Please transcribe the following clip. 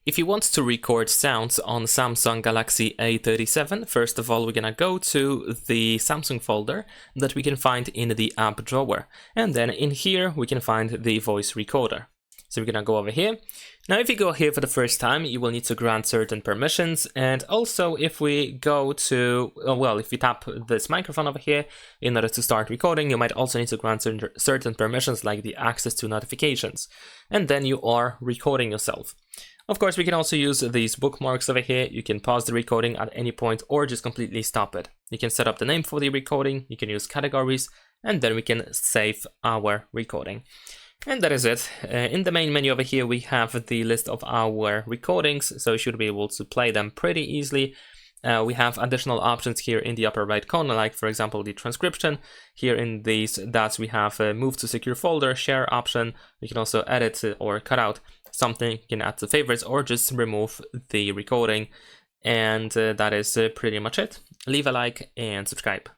If you want to record sounds on Samsung Galaxy A37, first of all, we're gonna go to the Samsung folder that we can find in the app drawer. And then in here, we can find the voice recorder. So we're gonna go over here. Now, if you go here for the first time, you will need to grant certain permissions. And also, if we go to, if you tap this microphone over here in order to start recording, you might also need to grant certain permissions like the access to notifications. And then you are recording yourself. Of course, we can also use these bookmarks over here. You can pause the recording at any point or just completely stop it. You can set up the name for the recording, you can use categories, and then we can save our recording. And that is it. In the main menu over here, we have the list of our recordings, so you should be able to play them pretty easily. We have additional options here in the upper right corner, like for example the transcription. Here in these dots we have move to secure folder, share option. You can also edit or cut out something, you can add to favorites or just remove the recording. And that is pretty much it. Leave a like and subscribe.